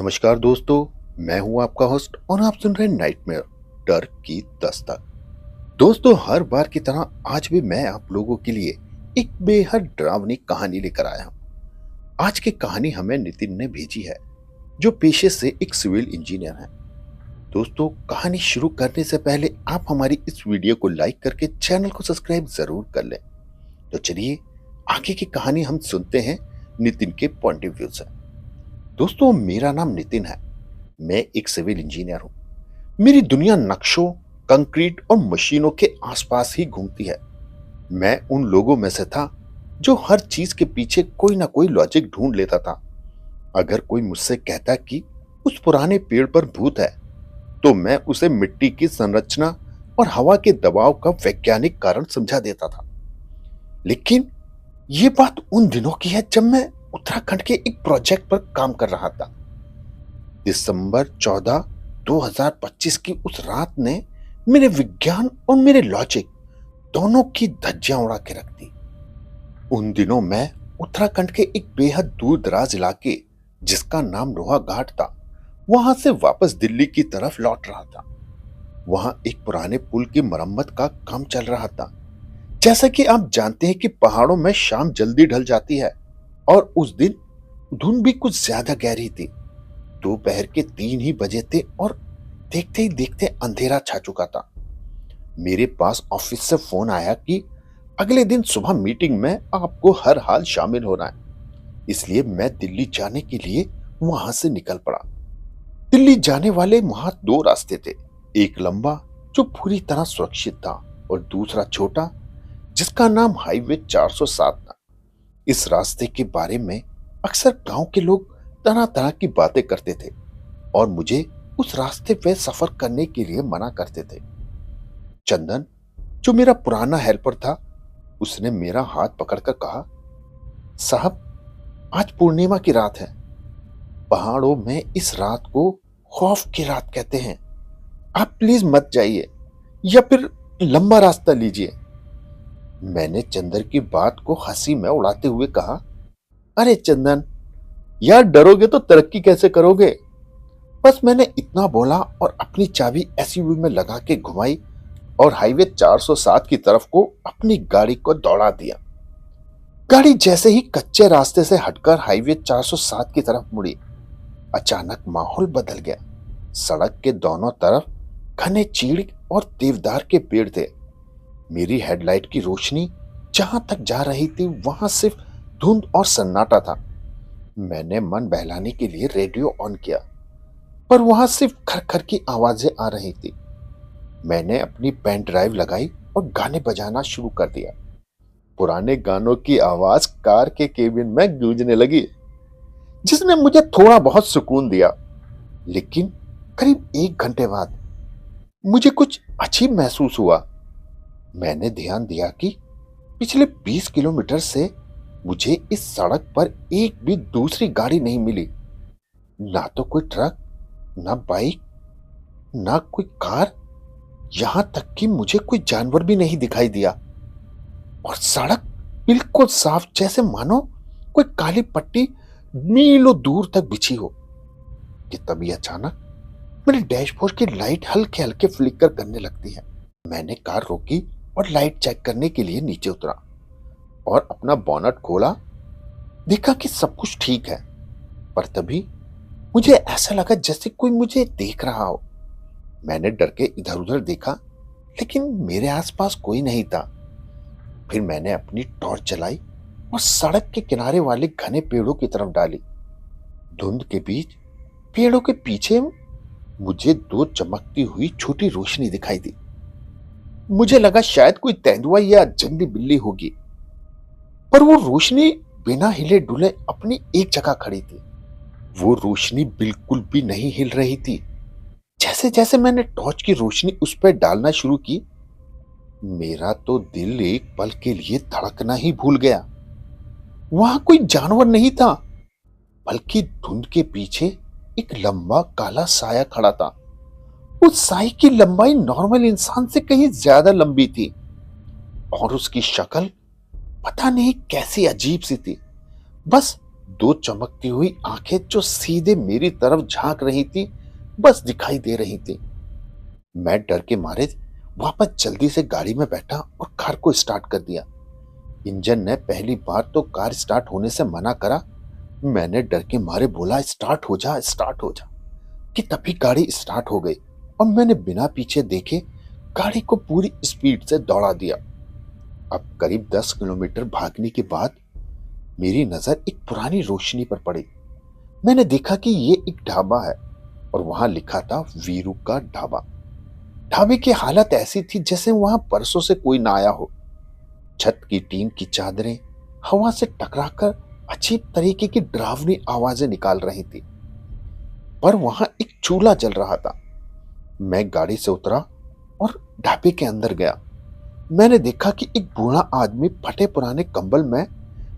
नमस्कार दोस्तों, मैं हूं आपका होस्ट और आप सुन रहे हैं नाइटमेयर डर की दस्तक। दोस्तों, हर बार की तरह आज भी मैं आप लोगों के लिए एक बेहद डरावनी कहानी लेकर आया हूं। आज की कहानी हमें नितिन ने भेजी है, जो पेशे से एक सिविल इंजीनियर है। दोस्तों, कहानी शुरू करने से पहले आप हमारी इस वीडियो को लाइक करके चैनल को सब्सक्राइब जरूर कर लें। तो चलिए आगे की कहानी हम सुनते हैं नितिन के पॉइंट ऑफ व्यू से। दोस्तों, मेरा नाम नितिन है। मैं एक सिविल इंजीनियर हूं। मेरी दुनिया नक्शों, कंक्रीट और मशीनों के आसपास ही घूमती है। मैं उन लोगों में से था जो हर चीज के पीछे कोई ना कोई लॉजिक ढूंढ लेता था। अगर कोई मुझसे कहता कि उस पुराने पेड़ पर भूत है, तो मैं उसे मिट्टी की संरचना और हवा के दबाव का वैज्ञानिक कारण समझा देता था। लेकिन यह बात उन दिनों की है जब मैं उत्तराखंड के एक प्रोजेक्ट पर काम कर रहा था। दिसंबर 14, 2025 की उस रात ने मेरे विज्ञान और मेरे लॉजिक दोनों की धज्जियां उड़ा के रख दी। उन दिनों मैं उत्तराखंड के एक बेहद दूर दराज इलाके, जिसका नाम रोहा घाट था, वहां से वापस दिल्ली की तरफ लौट रहा था। वहां एक पुराने पुल की मरम्मत का काम चल रहा था। जैसा कि आप जानते हैं कि पहाड़ों में शाम जल्दी ढल जाती है और उस दिन धुंध भी कुछ ज्यादा गहरी थी। दोपहर के 3 ही बजे थे और देखते ही देखते अंधेरा छा चुका था। मेरे पास ऑफिस से फोन आया कि अगले दिन सुबह मीटिंग में आपको हर हाल शामिल होना है। इसलिए मैं दिल्ली जाने के लिए वहां से निकल पड़ा। दिल्ली जाने वाले वहां 2 रास्ते थे। एक लंबा, जो पूरी तरह सुरक्षित था, और दूसरा छोटा, जिसका नाम हाईवे 407 था। इस रास्ते के बारे में अक्सर गांव के लोग तरह तरह की बातें करते थे और मुझे उस रास्ते पे सफर करने के लिए मना करते थे। चंदन, जो मेरा पुराना हेल्पर था, उसने मेरा हाथ पकड़कर कहा, साहब, आज पूर्णिमा की रात है। पहाड़ों में इस रात को खौफ की रात कहते हैं। आप प्लीज मत जाइए या फिर लंबा रास्ता लीजिए। मैंने चंदन की बात को हंसी में उड़ाते हुए कहा, अरे चंदन यार, डरोगे तो तरक्की कैसे करोगे। बस मैंने इतना बोला और अपनी चाबी एसयूवी में लगा के घुमाई और हाईवे 407 की तरफ को अपनी गाड़ी को दौड़ा दिया। गाड़ी जैसे ही कच्चे रास्ते से हटकर हाईवे 407 की तरफ मुड़ी, अचानक माहौल बदल गया। सड़क के दोनों तरफ घने चीड़ और देवदार के पेड़ थे। मेरी हेडलाइट की रोशनी जहां तक जा रही थी, वहां सिर्फ धुंध और सन्नाटा था। मैंने मन बहलाने के लिए रेडियो ऑन किया, पर वहां सिर्फ खर-खर की आवाजें आ रही थी। मैंने अपनी पेन ड्राइव लगाई और गाने बजाना शुरू कर दिया। पुराने गानों की आवाज कार के केबिन में गूंजने लगी, जिसने मुझे थोड़ा बहुत सुकून दिया। लेकिन करीब 1 घंटे बाद मुझे कुछ अजीब महसूस हुआ। मैंने ध्यान दिया कि पिछले 20 किलोमीटर से मुझे इस सड़क पर एक भी दूसरी गाड़ी नहीं मिली। ना तो कोई ट्रक, ना बाइक, ना कोई कार, यहां तक कि मुझे कोई जानवर भी नहीं दिखाई दिया। और सड़क बिल्कुल साफ, जैसे मानो कोई काली पट्टी मीलों दूर तक बिछी हो। कि तभी अचानक मेरे डैशबोर्ड की लाइट हल्के हल्के फ्लिकर करने लगती है। मैंने कार रोकी और लाइट चेक करने के लिए नीचे उतरा और अपना बोनट खोला। देखा कि सब कुछ ठीक है, पर तभी मुझे ऐसा लगा जैसे कोई मुझे देख रहा हो। मैंने डर के इधर उधर देखा, लेकिन मेरे आसपास कोई नहीं था। फिर मैंने अपनी टॉर्च जलाई और सड़क के किनारे वाले घने पेड़ों की तरफ डाली। धुंध के बीच पेड़ों के पीछे मुझे 2 चमकती हुई छोटी रोशनी दिखाई दी। मुझे लगा शायद कोई तेंदुआ या जंगली बिल्ली होगी, पर वो रोशनी बिना हिले डुले अपनी एक जगह खड़ी थी। वो रोशनी बिल्कुल भी नहीं हिल रही थी। जैसे जैसे मैंने टॉर्च की रोशनी उस पर डालना शुरू की, मेरा तो दिल एक पल के लिए धड़कना ही भूल गया। वहां कोई जानवर नहीं था, बल्कि धुंध के पीछे एक लंबा काला साया खड़ा था। उस साई की लंबाई नॉर्मल इंसान से कहीं ज्यादा लंबी थी और उसकी शक्ल पता नहीं कैसी अजीब सी थी। बस दो चमकती हुई आंखें जो सीधे मेरी तरफ झांक रही थी, बस दिखाई दे रही थी। मैं डर के मारे वापस जल्दी से गाड़ी में बैठा और कार को स्टार्ट कर दिया। इंजन ने पहली बार तो कार स्टार्ट होने से मना करा। मैंने डर के मारे बोला, स्टार्ट हो जा, स्टार्ट हो जा, कि तभी गाड़ी स्टार्ट हो गई और मैंने बिना पीछे देखे गाड़ी को पूरी स्पीड से दौड़ा दिया। अब करीब 10 किलोमीटर भागने के बाद मेरी नजर एक पुरानी रोशनी पर पड़ी। मैंने देखा कि ये एक ढाबा है और वहां लिखा था वीरू का ढाबा। ढाबे की हालत ऐसी थी जैसे वहां परसों से कोई ना आया हो। छत की टीन की चादरें हवा से टकराकर अजीब तरीके की डरावनी आवाजें निकाल रही थी, पर वहां एक चूल्हा जल रहा था। मैं गाड़ी से उतरा और ढाबे के अंदर गया। मैंने देखा कि एक बूढ़ा आदमी फटे पुराने कंबल में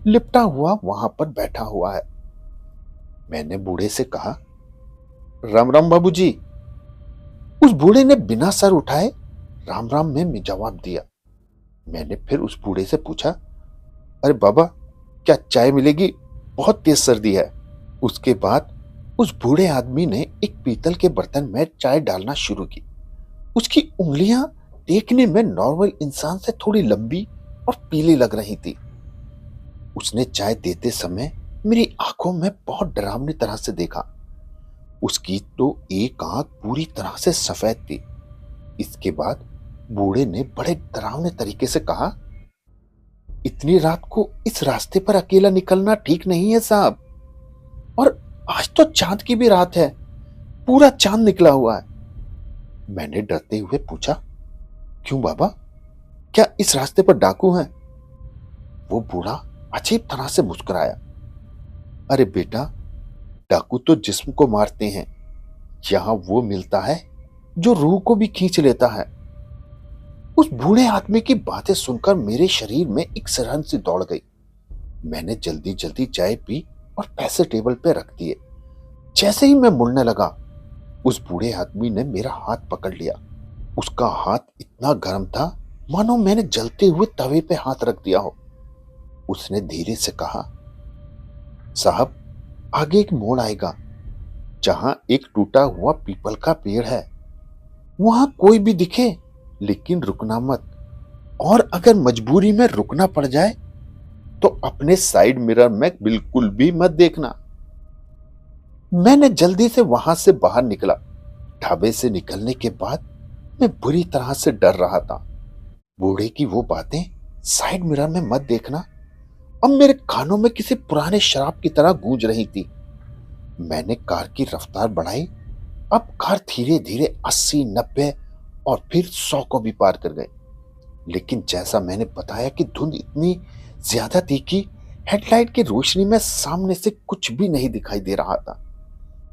लिपटा हुआ वहां पर बैठा हुआ है। मैंने बूढ़े से कहा, राम राम बाबूजी। उस बूढ़े ने बिना सर उठाए राम राम में जवाब दिया। मैंने फिर उस बूढ़े से पूछा, अरे बाबा, क्या चाय मिलेगी? बहुत तेज सर्दी है। उसके बाद उस बूढ़े आदमी ने एक पीतल के बर्तन में चाय डालना शुरू की। उसकी उंगलियां देखने में नॉर्मल इंसान से थोड़ी लंबी और पीली लग रही थी। उसने चाय देते समय मेरी आंखों में बहुत डरावनी तरह से देखा। उसकी तो एक आंख पूरी तरह से सफेद थी। इसके बाद बूढ़े ने बड़े डरावने तरीके से कहा, इतनी रात को इस रास्ते पर अकेला निकलना ठीक नहीं है साहब, और आज तो चांद की भी रात है, पूरा चांद निकला हुआ है। मैंने डरते हुए पूछा, क्यों बाबा, क्या इस रास्ते पर डाकू हैं? वो बूढ़ा अजीब तरह से मुस्कुराया, अरे बेटा, डाकू तो जिस्म को मारते हैं, यहां वो मिलता है जो रूह को भी खींच लेता है। उस बूढ़े आदमी की बातें सुनकर मेरे शरीर में एक सिरहन सी दौड़ गई। मैंने जल्दी जल्दी चाय पी और पैसे टेबल पे रख दिए। जैसे ही मैं मुड़ने लगा, उस बूढ़े आदमी ने मेरा हाथ पकड़ लिया। उसका हाथ इतना गर्म था मानो मैंने जलते हुए तवे पे हाथ रख दिया हो। उसने धीरे से कहा, साहब, आगे एक मोड़ आएगा जहां एक टूटा हुआ पीपल का पेड़ है। वहां कोई भी दिखे लेकिन रुकना मत, और अगर मजबूरी में रुकना पड़ जाए तो अपने साइड मिरर में बिल्कुल भी मत देखना। मैंने जल्दी से वहां से बाहर निकला। ढाबे से निकलने के बाद मैं बुरी तरह से डर रहा था। बूढ़े की वो बातें, साइड मिरर में मत देखना, अब मेरे कानों में किसी पुराने शराब की तरह गूंज रही थी। मैंने कार की रफ्तार बढ़ाई। अब कार धीरे धीरे 80, 90 और फिर 100 को भी पार कर गए। लेकिन जैसा मैंने बताया कि धुंध इतनी ज्यादा थी कि हेडलाइट की रोशनी में सामने से कुछ भी नहीं दिखाई दे रहा था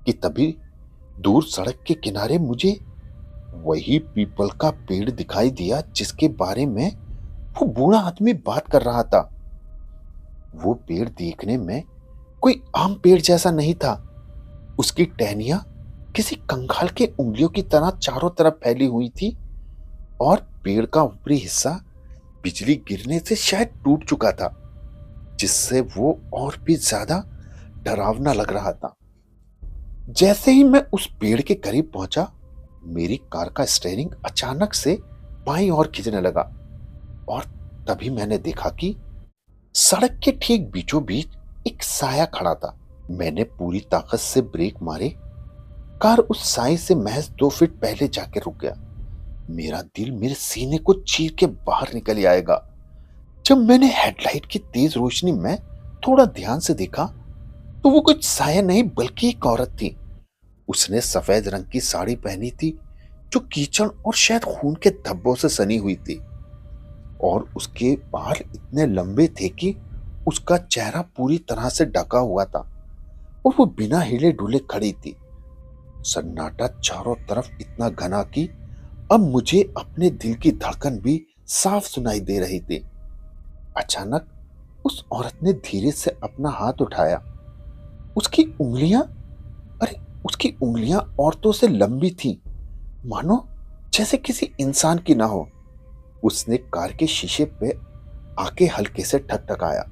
कि तभी दूर सड़क के किनारे मुझे वही पीपल का पेड़ दिखाई दिया जिसके बारे में वो बूढ़ा आदमी बात कर रहा था। वो पेड़ देखने में कोई आम पेड़ जैसा नहीं था। उसकी टहनियां किसी कंगाल के उंगलियों की तरह चारों तरफ फैली हुई थी और पेड़ का ऊपरी हिस्सा बिजली गिरने से शायद टूट चुका था, जिससे वो और भी ज्यादा डरावना लग रहा था। जैसे ही मैं उस पेड़ के करीब पहुंचा, मेरी कार का स्टीयरिंग अचानक से बाईं ओर खींचने लगा और तभी मैंने देखा कि सड़क के ठीक बीचों बीच एक साया खड़ा था। मैंने पूरी ताकत से ब्रेक मारे। कार उस साए से महज 2 फीट पहले जाके रुक गया। मेरा दिल मेरे सीने को चीर के बाहर निकल आएगा। जब मैंने हेडलाइट की तेज रोशनी में थोड़ा ध्यान से देखा तो वो कुछ साया नहीं बल्कि एक औरत थी। उसने सफेद रंग की साड़ी पहनी थी जो कीचड़ और शायद खून के धब्बों से सनी हुई थी, और उसके बाल इतने लंबे थे कि उसका चेहरा पूरी तरह से ढका हुआ था और वो बिना हिले डुले खड़ी थी। सन्नाटा चारों तरफ इतना घना कि अब मुझे अपने दिल की धड़कन भी साफ सुनाई दे रही थी। अचानक उस औरत ने धीरे से अपना हाथ उठाया। उसकी उंगलियां, अरे उसकी उंगलियां औरतों से लंबी थी, मानो जैसे किसी इंसान की ना हो। उसने कार के शीशे पे आके हल्के से ठकठकाया।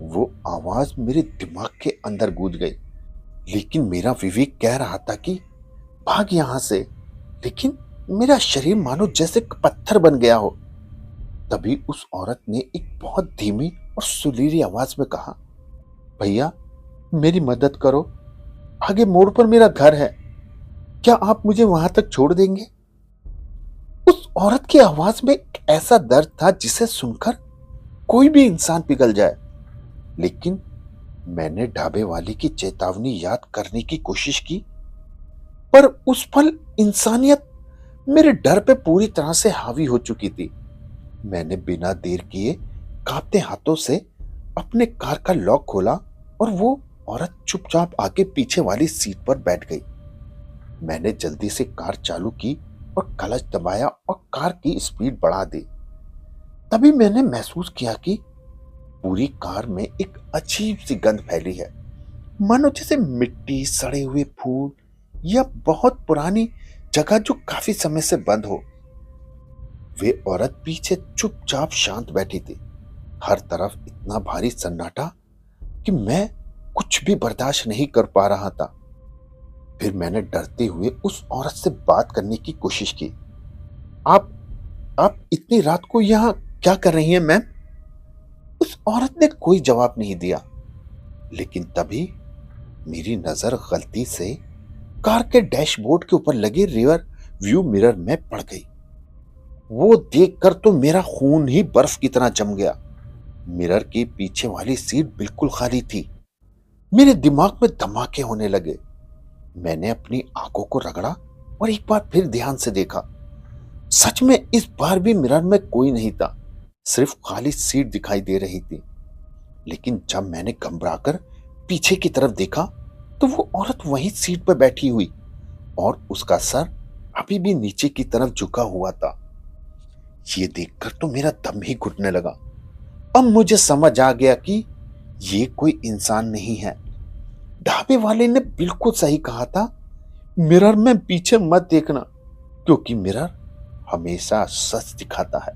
वो आवाज मेरे दिमाग के अंदर कूद गई। लेकिन मेरा विवेक कह रहा था कि भाग यहां से, लेकिन मेरा शरीर मानो जैसे पत्थर बन गया हो। तभी उस औरत ने एक बहुत धीमी और सुरीली आवाज में कहा, भैया मेरी मदद करो, आगे मोड़ पर मेरा घर है, क्या आप मुझे वहां तक छोड़ देंगे? उस औरत की आवाज में एक ऐसा दर्द था जिसे सुनकर कोई भी इंसान पिघल जाए। लेकिन मैंने ढाबे वाले की चेतावनी याद करने की कोशिश की, पर उस पल इंसानियत मेरे डर पे पूरी तरह से हावी हो चुकी थी। मैंने बिना देर किए कांपते हाथों से अपने कार का लॉक खोला और वो औरत चुपचाप आके पीछे वाली सीट पर बैठ गई। मैंने जल्दी से कार चालू की और क्लच दबाया और कार की स्पीड बढ़ा दी। तभी मैंने महसूस किया कि पूरी कार में एक अजीब सी गंध फैली है, मानो जैसे मिट्टी, सड़े हुए फूल या बहुत पुरानी जगह जो काफी समय से बंद हो। वे औरत पीछे चुपचाप शांत बैठी थी। हर तरफ इतना भारी सन्नाटा कि मैं कुछ भी बर्दाश्त नहीं कर पा रहा था। फिर मैंने डरते हुए उस औरत से बात करने की कोशिश की। आप आप इतनी रात को यहाँ क्या कर रही हैं मैम? उस औरत ने कोई जवाब नहीं दिया। लेकिन तभी मेरी नजर गलती से कार के डैशबोर्ड के ऊपर लगे रियर व्यू मिरर में पड़ गई। वो देखकर तो मेरा खून ही बर्फ की तरह जम गया। मिरर के पीछे वाली सीट बिल्कुल खाली थी। मेरे दिमाग में धमाके होने लगे। मैंने अपनी आंखों को रगड़ा और एक बार फिर ध्यान से देखा। सच में इस बार भी मिरर में कोई नहीं था, सिर्फ खाली सीट दिखाई दे रही थी। लेकिन जब मैंने घबराकर पीछे की तरफ देखा तो वो औरत वहीं सीट पर बैठी हुई और उसका सर अभी भी नीचे की तरफ झुका हुआ था। ये देखकर तो मेरा दम ही घुटने लगा। अब मुझे समझ आ गया कि ये कोई इंसान नहीं है। ढाबे वाले ने बिल्कुल सही कहा था, मिरर में पीछे मत देखना, क्योंकि मिरर हमेशा सच दिखाता है।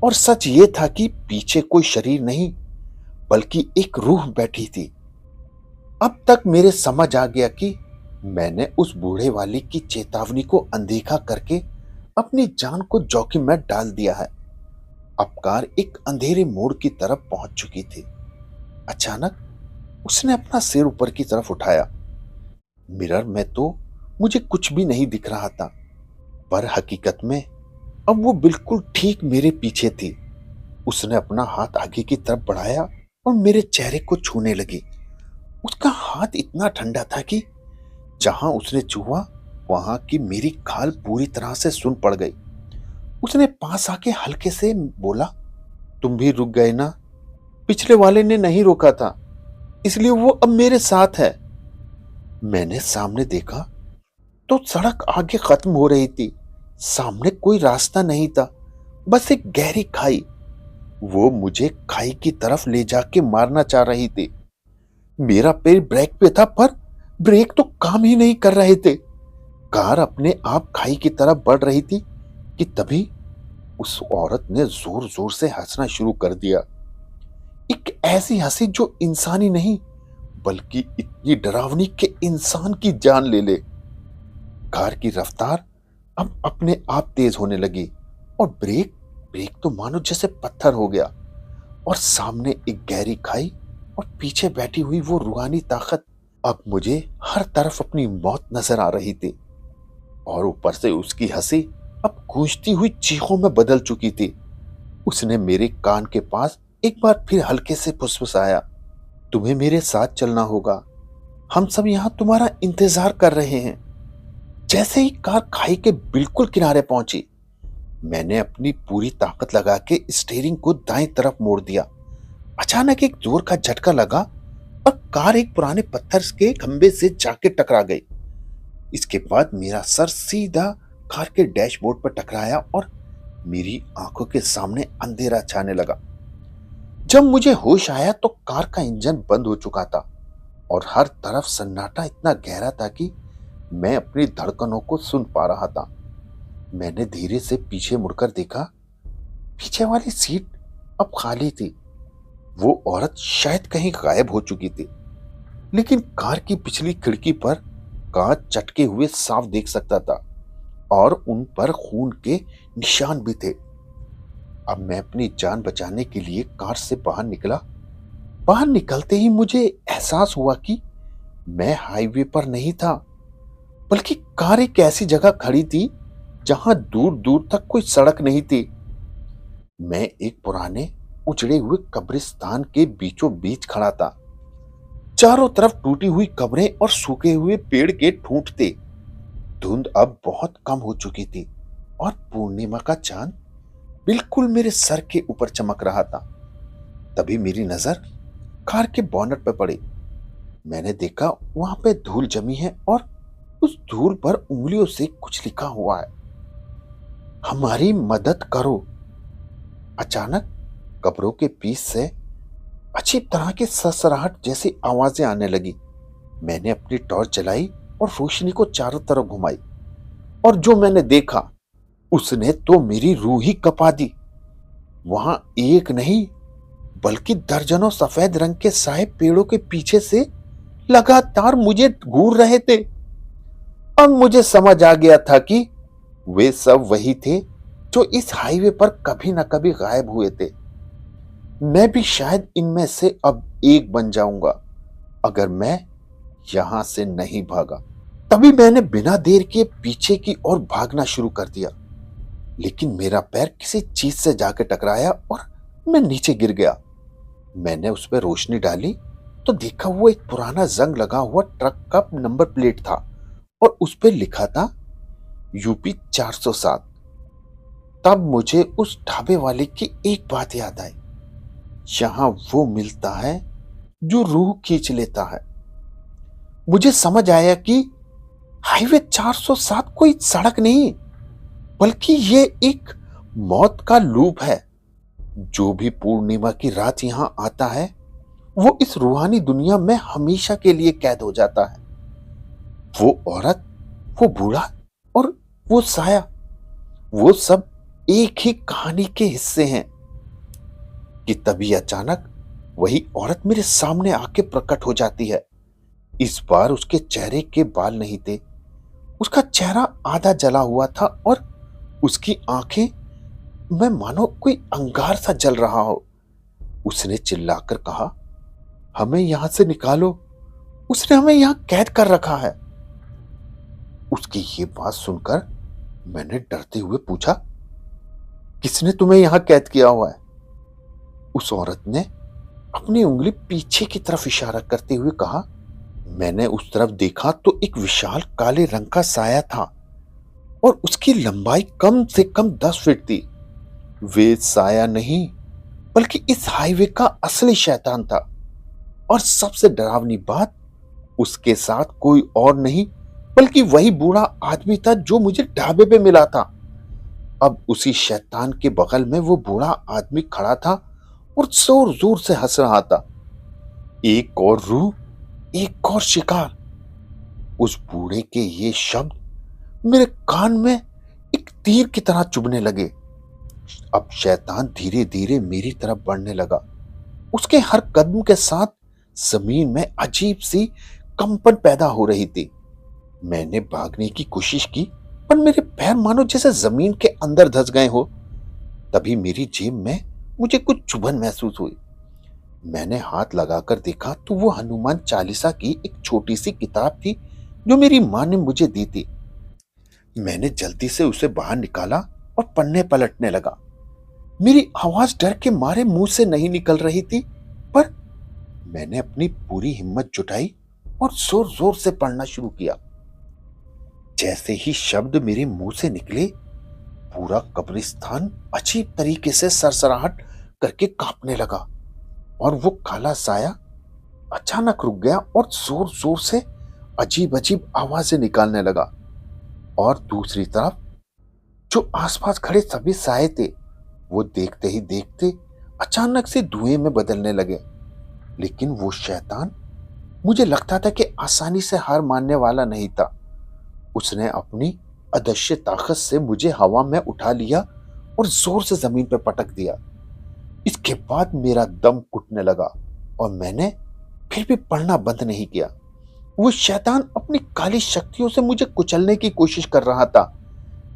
और सच ये था कि पीछे कोई शरीर नहीं बल्कि एक रूह बैठी थी। अब तक मेरे समझ आ गया कि मैंने उस बूढ़े वाले की चेतावनी को अनदेखा करके अपनी जान को जोखिम में डाल दिया है। अब कार एक अंधेरे मोड़ की तरफ पहुंच चुकी थी। अचानक उसने अपना सिर ऊपर की तरफ उठाया। मिरर में तो मुझे कुछ भी नहीं दिख रहा था, पर हकीकत में अब वो बिल्कुल ठीक मेरे पीछे थी। उसने अपना हाथ आगे की तरफ बढ़ाया और मेरे चेहरे को छूने लगी। उसका हाथ इतना ठंडा था कि जहां उसने छुआ वहां की मेरी खाल पूरी तरह से सुन पड़ गई। उसने पास आके हल्के से बोला, तुम भी रुक गए ना? पिछले वाले ने नहीं रोका था, इसलिए वो अब मेरे साथ है। मैंने सामने देखा तो सड़क आगे खत्म हो रही थी। सामने कोई रास्ता नहीं था, बस एक गहरी खाई। वो मुझे खाई की तरफ ले जाके मारना चाह रही थी। मेरा पैर ब्रेक पे था, पर ब्रेक तो काम ही नहीं कर रहे थे। कार अपने आप खाई की तरफ बढ़ रही थी कि तभी उस औरत ने जोर जोर से हंसना शुरू कर दिया। एक ऐसी हंसी जो इंसानी नहीं बल्कि इतनी डरावनी कि इंसान की जान ले ले। कार की रफ्तार अब अपने आप तेज होने लगी और ब्रेक ब्रेक तो मानो जैसे पत्थर हो गया। और सामने एक गहरी खाई और पीछे बैठी हुई वो रूहानी ताकत। अब मुझे हर तरफ अपनी मौत नजर आ रही थी और ऊपर से उसकी हंसी अब गूंजती हुई चीखों में बदल चुकी थी। उसने मेरे कान के पास एक बार फिर हल्के से फुसफुसाया, तुम्हें मेरे साथ चलना होगा, हम सब यहां तुम्हारा इंतजार कर रहे हैं। जैसे ही कार खाई के बिल्कुल किनारे पहुंची, मैंने अपनी पूरी ताकत लगा के स्टीयरिंग को दाईं तरफ मोड़ दिया। अचानक एक जोर का झटका लगा और कार एक पुराने पत्थर के खंबे से जाके टकरा गई। इसके बाद मेरा सर सीधा कार के डैशबोर्ड पर टकराया और मेरी आंखों के सामने अंधेरा छाने लगा। जब मुझे होश आया तो कार का इंजन बंद हो चुका था और हर तरफ सन्नाटा इतना गहरा था कि मैं अपनी धड़कनों को सुन पा रहा था। मैंने धीरे से पीछे मुड़कर देखा। पीछे वाली सीट अब खाली थी। वो औरत शायद कहीं गायब हो चुकी थी। लेकिन कार की पिछली खिड़की पर कांच चटके हुए साफ देख सकता था और उन पर खून के निशान भी थे। अब मैं अपनी जान बचाने के लिए कार से बाहर निकला। बाहर निकलते ही मुझे एहसास हुआ कि मैं हाईवे पर नहीं था, बल्कि कार एक ऐसी जगह खड़ी थी जहां दूर दूर तक कोई सड़क नहीं थी। मैं एक पुराने उजड़े हुए कब्रिस्तान के बीचों बीच खड़ा था। चारों तरफ टूटी हुई कब्रें और सूखे हुए पेड़ के ठूंठ थे। धुंध अब बहुत कम हो चुकी थी और पूर्णिमा का चांद बिल्कुल मेरे सर के ऊपर चमक रहा था। तभी मेरी नजर कार के बोनट पर पड़ी। मैंने देखा वहां पे धूल जमी है और उस धूल पर उंगलियों से कुछ लिखा हुआ है, हमारी मदद करो। अचानक कब्रों के बीच से अजीब तरह की ससराहट जैसी आवाजें आने लगी। मैंने अपनी टॉर्च जलाई और रोशनी को चारों तरफ घुमाई, और जो मैंने देखा उसने तो मेरी रूह ही कपा दी। वहां एक नहीं बल्कि दर्जनों सफेद रंग के साए पेड़ों के पीछे से लगातार मुझे घूर रहे थे। अब मुझे समझ आ गया था कि वे सब वही थे जो इस हाईवे पर कभी न कभी गायब हुए थे। मैं भी शायद इनमें से अब एक बन जाऊंगा अगर मैं यहां से नहीं भागा। तभी मैंने बिना देर के पीछे की ओर भागना शुरू कर दिया, लेकिन मेरा पैर किसी चीज से जाकर टकराया और मैं नीचे गिर गया। मैंने उस पर रोशनी डाली तो देखा वो एक पुराना जंग लगा हुआ ट्रक का नंबर प्लेट था और उस पर लिखा था यूपी 407। तब मुझे उस ढाबे वाले की एक बात याद आई, यहां वो मिलता है जो रूह खींच लेता है। मुझे समझ आया कि हाईवे 407 कोई सड़क नहीं, बल्कि ये एक मौत का लूप है। जो भी पूर्णिमा की रात यहां आता है वो इस रूहानी दुनिया में हमेशा के लिए कैद हो जाता है। वो औरत, वो बूढ़ा और वो साया, वो सब एक ही कहानी के हिस्से हैं। कि तभी अचानक वही औरत मेरे सामने आके प्रकट हो जाती है। इस बार उसके चेहरे के बाल नहीं थे, उसका चेहरा आधा जला हुआ था और उसकी आंखें में मानो कोई अंगार सा जल रहा हो। उसने चिल्लाकर कहा, हमें यहां से निकालो, उसने हमें यहां कैद कर रखा है। उसकी ये बात सुनकर मैंने डरते हुए पूछा, किसने तुम्हें यहां कैद किया हुआ है? उस औरत ने अपनी उंगली पीछे की तरफ इशारा करते हुए कहा। मैंने उस तरफ देखा तो एक विशाल काले रंग का साया था और उसकी लंबाई कम से कम 10 फीट थी। वे साया नहीं बल्कि इस हाईवे का असली शैतान था। और सबसे डरावनी बात, उसके साथ कोई और नहीं बल्कि वही बूढ़ा आदमी था जो मुझे ढाबे पे मिला था। अब उसी शैतान के बगल में वो बूढ़ा आदमी खड़ा था और जोर जोर से हंस रहा था। एक और रूह, एक और शिकार। उस बूढ़े के ये शब्द मेरे कान में एक तीर की तरह चुभने लगे। अब शैतान धीरे धीरे मेरी तरफ बढ़ने लगा। उसके हर कदम के साथ जमीन में अजीब सी कंपन पैदा हो रही थी। मैंने भागने की कोशिश की, पर मेरे पैर मानो जैसे जमीन के अंदर धंस गए हो। तभी मेरी जेब में मुझे कुछ चुभन महसूस हुई। मैंने हाथ लगाकर देखा तो वो हनुमान चालीसा की एक छोटी सी किताब थी जो मेरी मां ने मुझे दी थी। मैंने जल्दी से उसे बाहर निकाला और पन्ने पलटने लगा। मेरी आवाज डर के मारे मुंह से नहीं निकल रही थी, पर मैंने अपनी पूरी हिम्मत जुटाई और जोर जोर से पढ़ना शुरू किया। जैसे ही शब्द मेरे मुंह से निकले, पूरा कब्रिस्तान अजीब तरीके से सरसराहट करके कांपने लगा और वो काला साया अचानक रुक गया और जोर जोर से अजीब अजीब आवाजें निकालने लगा। और दूसरी तरफ जो आसपास खड़े सभी साए थे वो देखते ही देखते अचानक से धुएं में बदलने लगे। लेकिन वो शैतान, मुझे लगता था कि आसानी से हार मानने वाला नहीं था। उसने अपनी अदृश्य ताकत से मुझे हवा में उठा लिया और जोर से जमीन पर पटक दिया। इसके बाद मेरा दम घुटने लगा और मैंने फिर भी पढ़ना बंद नहीं किया। वो शैतान अपनी काली शक्तियों से मुझे कुचलने की कोशिश कर रहा था,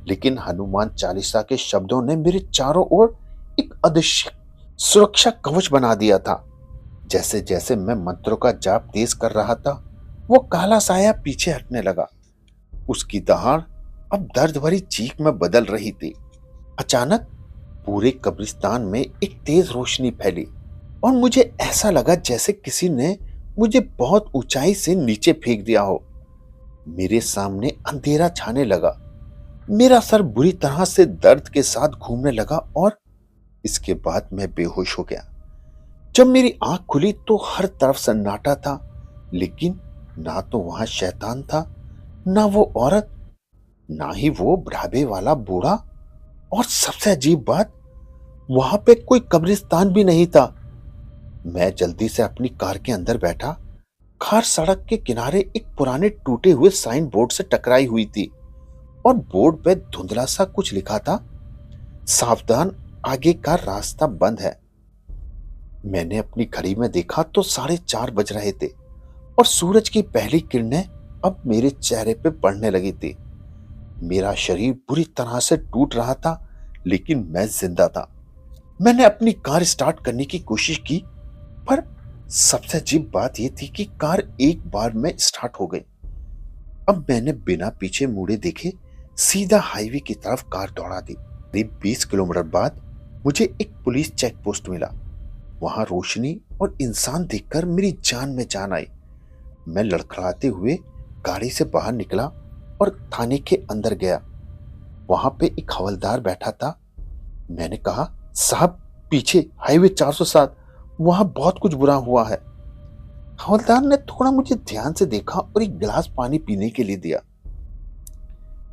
लेकिन हनुमान चालीसा के शब्दों ने मेरे चारों ओर एक अदृश्य सुरक्षा कवच बना दिया था। जैसे जैसे मैं मंत्रों का जाप तेज कर रहा था, वो काला साया पीछे हटने लगा। उसकी दहाड़ अब दर्द भरी चीख में बदल रही थी। अचानक पूरे कब्रिस्तान में एक तेज रोशनी फैली और मुझे ऐसा लगा जैसे किसी ने मुझे बहुत ऊंचाई से नीचे फेंक दिया हो। मेरे सामने अंधेरा छाने लगा, मेरा सर बुरी तरह से दर्द के साथ घूमने लगा और इसके बाद मैं बेहोश हो गया। जब मेरी आंख खुली तो हर तरफ सन्नाटा था, लेकिन ना तो वहां शैतान था, ना वो औरत, ना ही वो बुढ़ापे वाला बूढ़ा, और सबसे अजीब बात, वहां पे कोई कब्रिस्तान भी नहीं था। मैं जल्दी से अपनी कार के अंदर बैठा। कार सड़क के किनारे एक पुराने टूटे हुए साइन बोर्ड से टकराई हुई थी और बोर्ड पे धुंधला सा कुछ लिखा था, सावधान, आगे का रास्ता बंद है। मैंने अपनी घड़ी में देखा तो 4:30 बज रहे थे और सूरज की पहली किरणें अब मेरे चेहरे पे पड़ने लगी थी। मेरा शरीर बुरी तरह से टूट रहा था, लेकिन मैं जिंदा था। मैंने अपनी कार स्टार्ट करने की कोशिश की, पर सबसे अजीब बात यह थी कि कार एक बार में स्टार्ट हो गई। अब मैंने बिना पीछे मुड़े देखे सीधा हाईवे की तरफ कार दौड़ा दी। करीब 20 किलोमीटर बाद मुझे एक पुलिस चेक पोस्ट मिला। वहां रोशनी और इंसान देखकर मेरी जान में जान आई। मैं लड़खड़ाते हुए गाड़ी से बाहर निकला और थाने के अंदर गया। वहां पे एक हवलदार बैठा था। मैंने कहा, साहब पीछे हाईवे 407, वहां बहुत कुछ बुरा हुआ है। हवलदार ने थोड़ा मुझे ध्यान से देखा और एक गिलास पानी पीने के लिए दिया।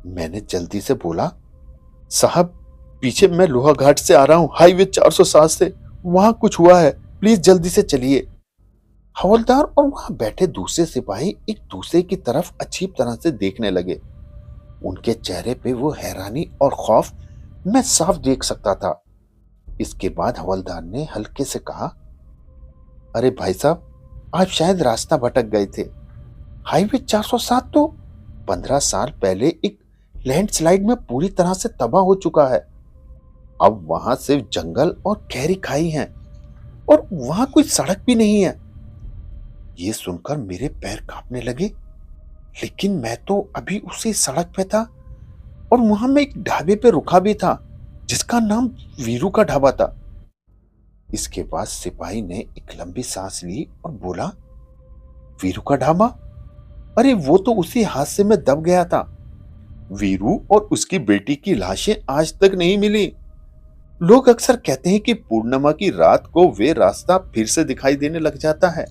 मैंने जल्दी से बोला, साहब पीछे मैं लोहा घाट से आ रहा हूं, हाईवे 407 से, वहां कुछ हुआ है, प्लीज जल्दी से चलिए। हवलदार और वहां बैठे दूसरे सिपाही एक दूसरे की तरफ अजीब तरह से देखने लगे। उनके चेहरे पे वो हैरानी और खौफ मैं साफ देख सकता था। इसके बाद हवलदार ने हल्के से कहा, अरे भाई साहब, आप शायद रास्ता भटक गए थे। हाईवे 407 तो 15 साल पहले एक लैंडस्लाइड में पूरी तरह से तबाह हो चुका है। अब वहां सिर्फ जंगल और गहरी खाई है और वहां कोई सड़क भी नहीं है। ये सुनकर मेरे पैर कांपने लगे, लेकिन मैं तो अभी उसी सड़क पे था और वहां मैं एक ढाबे पे रुका भी था, जिसका नाम वीरू का ढाबा था। इसके बाद सिपाही ने एक लंबी सांस ली और बोला, वीरू का ढाबा? अरे वो तो उसी हादसे में दब गया था। वीरू और उसकी बेटी की लाशें आज तक नहीं मिली। लोग अक्सर कहते हैं कि पूर्णिमा की रात को वे रास्ता फिर से दिखाई देने लग जाता है,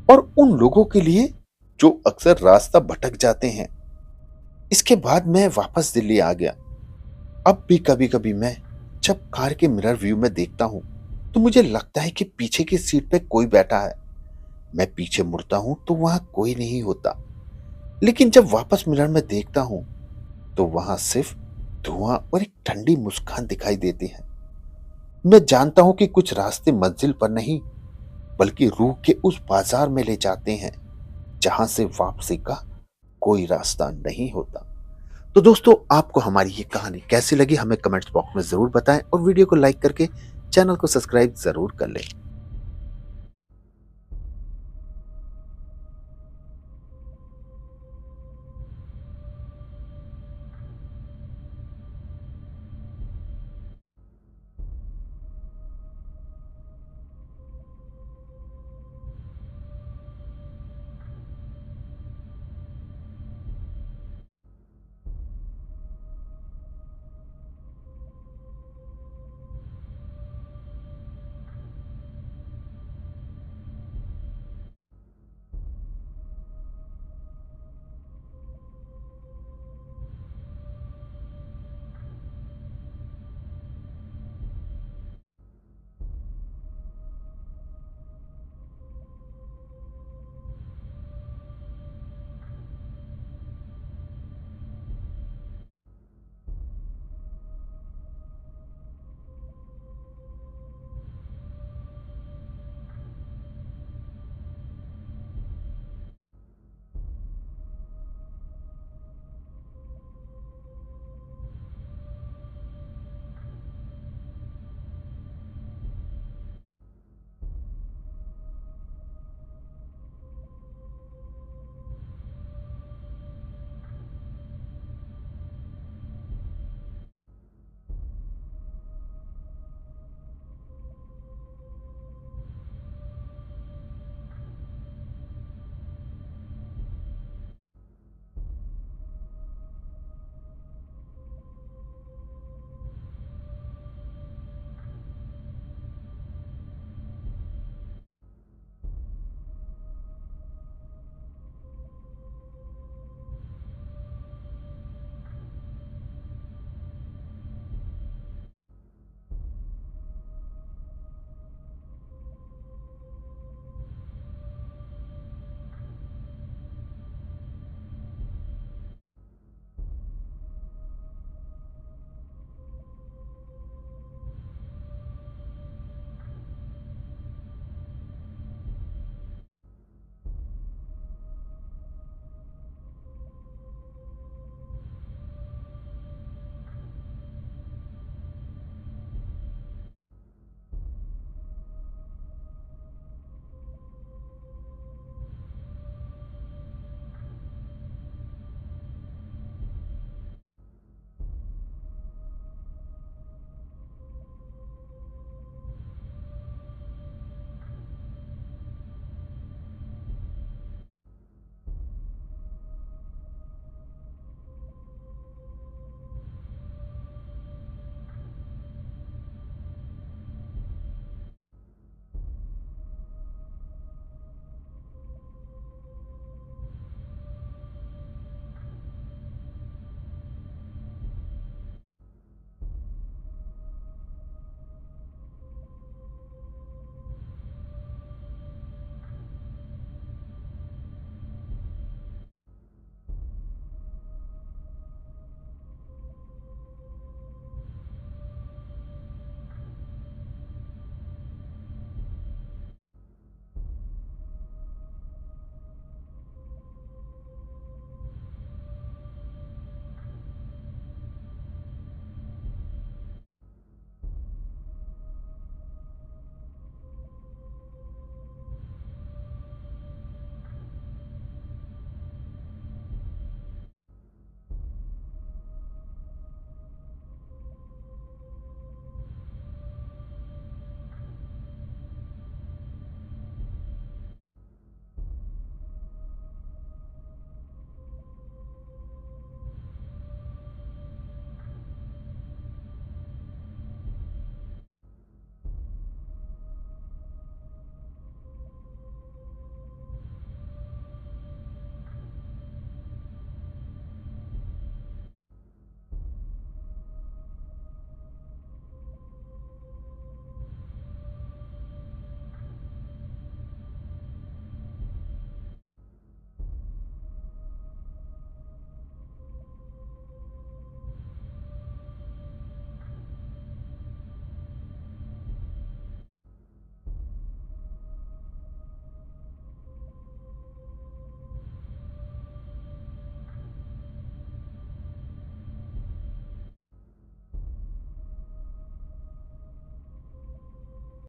और उन लोगों के लिए जो अक्सर रास्ता भटक जाते हैं। इसके बाद मैं वापस दिल्ली आ गया। अब भी कभी कभी मैं जब कार के मिरर व्यू में देखता हूं तो मुझे लगता है कि पीछे की सीट पे कोई बैठा है। मैं पीछे मुड़ता हूं तो वहां कोई नहीं होता, लेकिन जब वापस मिरर में देखता हूं तो वहां सिर्फ धुआं और एक ठंडी मुस्कान दिखाई देती है। मैं जानता हूं कि कुछ रास्ते मंजिल पर नहीं, बल्कि रूह के उस बाजार में ले जाते हैं जहां से वापसी का कोई रास्ता नहीं होता। तो दोस्तों, आपको हमारी ये कहानी कैसी लगी हमें कमेंट्स बॉक्स में जरूर बताएं और वीडियो को लाइक करके चैनल को सब्सक्राइब जरूर कर लें।